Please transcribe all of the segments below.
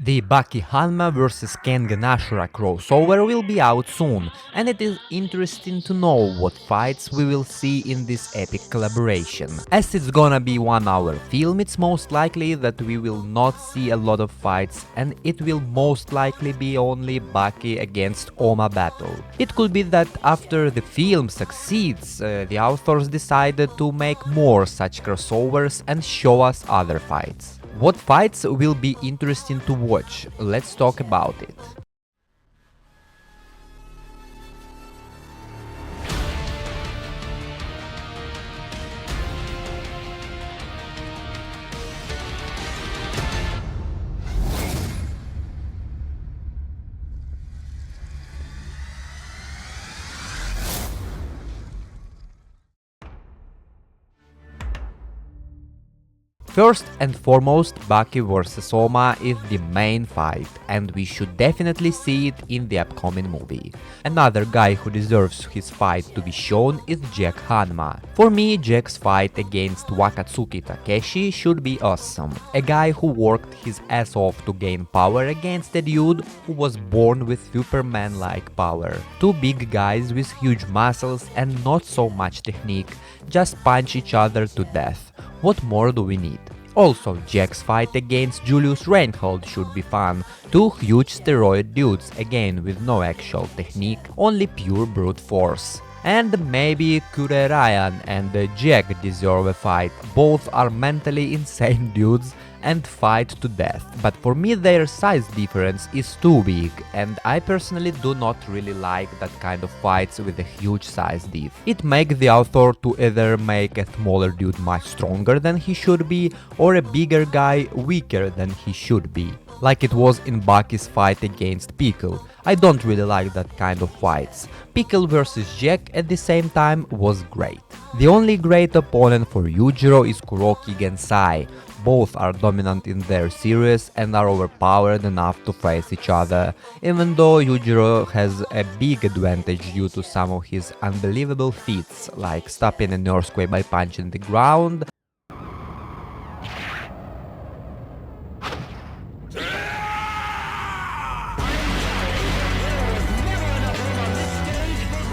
The Baki Hanma vs Kengan Ashura crossover will be out soon, and it is interesting to know what fights we will see in this epic collaboration. As it's gonna be 1 hour film, it's most likely that we will not see a lot of fights, and it will most likely be only Baki against Ohma battle. It could be that after the film succeeds, the authors decided to make more such crossovers and show us other fights. What fights will be interesting to watch? Let's talk about it. First and foremost, Baki vs Ohma is the main fight, and we should definitely see it in the upcoming movie. Another guy who deserves his fight to be shown is Jack Hanma. For me, Jack's fight against Wakatsuki Takeshi should be awesome. A guy who worked his ass off to gain power against a dude who was born with Superman-like power. Two big guys with huge muscles and not so much technique, just punch each other to death. What more do we need? Also, Jack's fight against Julius Reinhold should be fun. Two huge steroid dudes, again with no actual technique, only pure brute force. And maybe Kure Ryan and Jack deserve a fight. Both are mentally insane dudes and fight to death, but for me their size difference is too big, and I personally do not really like that kind of fights with a huge size diff. It makes the author to either make a smaller dude much stronger than he should be, or a bigger guy weaker than he should be, like it was in Baki's fight against Pickle. I don't really like that kind of fights. Pickle vs Jack at the same time was great. The only great opponent for Yujiro is Kuroki Gensai. Both are dominant in their series and are overpowered enough to face each other, even though Yujiro has a big advantage due to some of his unbelievable feats, like stopping an earthquake by punching the ground,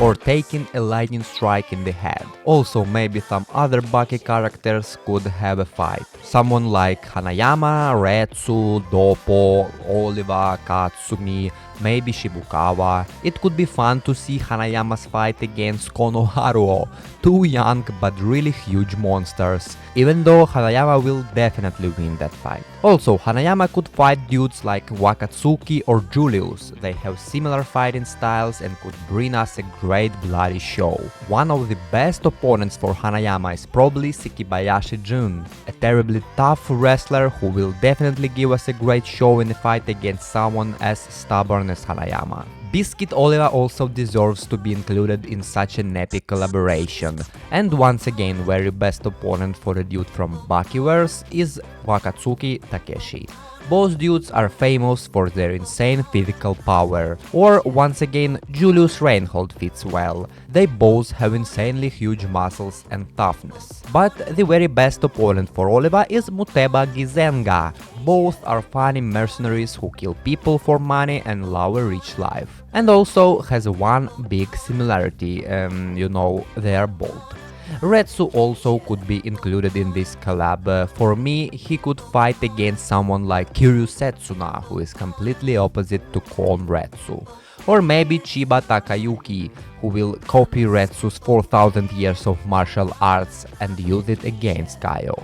or taking a lightning strike in the head. Also, maybe some other Baki characters could have a fight. Someone like Hanayama, Retsu, Doppo, Oliva, Katsumi, maybe Shibukawa. It could be fun to see Hanayama's fight against Konoharuo, two young but really huge monsters, even though Hanayama will definitely win that fight. Also, Hanayama could fight dudes like Wakatsuki or Julius. They have similar fighting styles and could bring us a great bloody show. One of the best opponents for Hanayama is probably Sekibayashi Jun, a terribly tough wrestler who will definitely give us a great show in a fight against someone as stubborn as Hanayama. Biscuit Oliva also deserves to be included in such an epic collaboration, and once again very best opponent for a dude from Bakiverse is Wakatsuki Takeshi. Both dudes are famous for their insane physical power, or once again Julius Reinhold fits well. They both have insanely huge muscles and toughness. But the very best opponent for Oliva is Muteba Gizenga. Both are funny mercenaries who kill people for money and love a rich life. And also has one big similarity, they are bald. Retsu also could be included in this collab. For me, he could fight against someone like Kiryu Setsuna, who is completely opposite to calm Retsu. Or maybe Chiba Takayuki, who will copy Retsu's 4000 years of martial arts and use it against Kaio.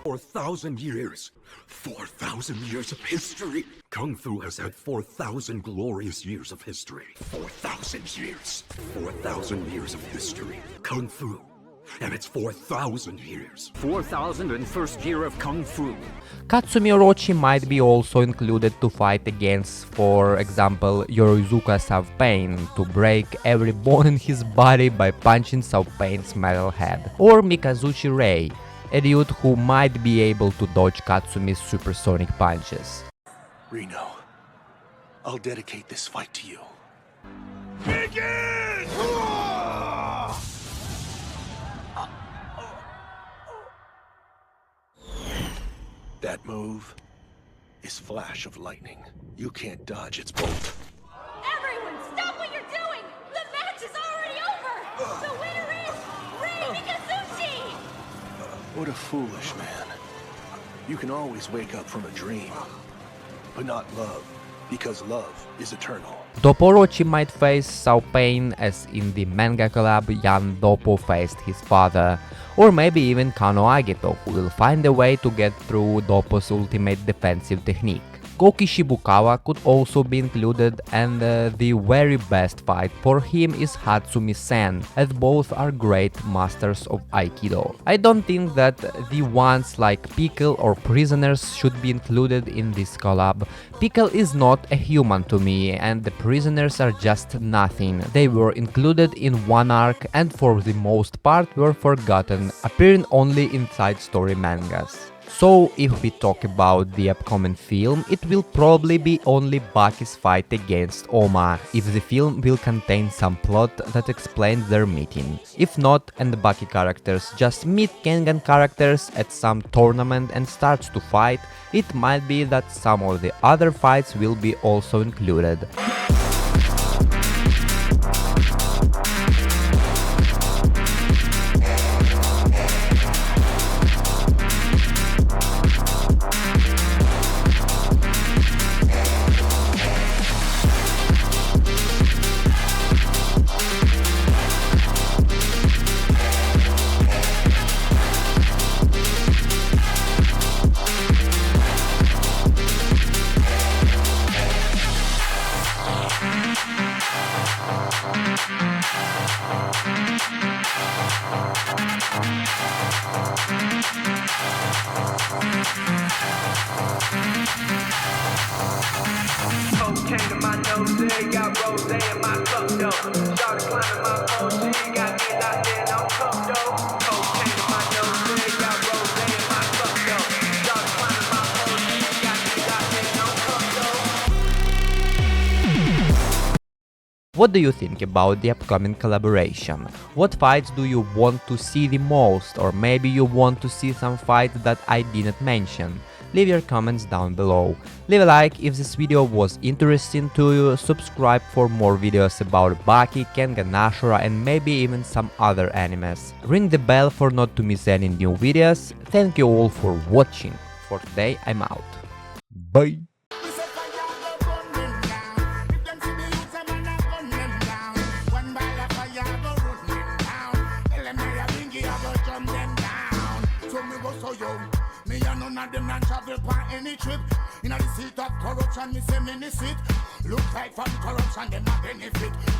4,000 years! 4,000 years of history! Kung Fu has had 4,000 glorious years of history. 4,000 years! 4,000 years of history. Kung Fu. And it's 4,000 years. 4,001st year of Kung Fu. Katsumi Orochi might be also included to fight against, for example, Yoroizuka Southpain, to break every bone in his body by punching Southpain's metal head. Or Mikazuchi Rei, a dude who might be able to dodge Katsumi's supersonic punches. Reno, I'll dedicate this fight to you. Begin! That move is flash of lightning. You can't dodge its bolt. Everyone, stop what you're doing! The match is already over! The winner is Keisuke! What a foolish man. You can always wake up from a dream, but not love, because love is eternal. Doppo Orochi might face some pain as in the manga collab young Doppo faced his father, or maybe even Kano Agito, who will find a way to get through Doppo's ultimate defensive technique. Koki Shibukawa could also be included, and the very best fight for him is Hatsumi-sen, as both are great masters of Aikido. I don't think that the ones like Pickle or Prisoners should be included in this collab. Pickle is not a human to me, and the Prisoners are just nothing. They were included in one arc and for the most part were forgotten, appearing only in side story mangas. So, if we talk about the upcoming film, it will probably be only Baki's fight against Ohma, if the film will contain some plot that explains their meeting. If not, and the Baki characters just meet Kengan characters at some tournament and starts to fight, it might be that some of the other fights will be also included. Cocaine in my nose, got rose in my cup, though. Started climbing my phone, she got me locked in on cup, though. Cocaine in my nose, got rose in my cup, though. Started climbing my phone, she got me locked in on cup, though. What do you think about the upcoming collaboration? What fights do you want to see the most, or maybe you want to see some fights that I didn't mention? Leave your comments down below. Leave a like if this video was interesting to you, subscribe for more videos about Baki, Kengan Ashura and maybe even some other animes. Ring the bell for not to miss any new videos. Thank you all for watching. For today I'm out. Bye! Me and none of them not travel on any trip. In the seat of corruption, me say many sit. Look like from corruption, them a benefit.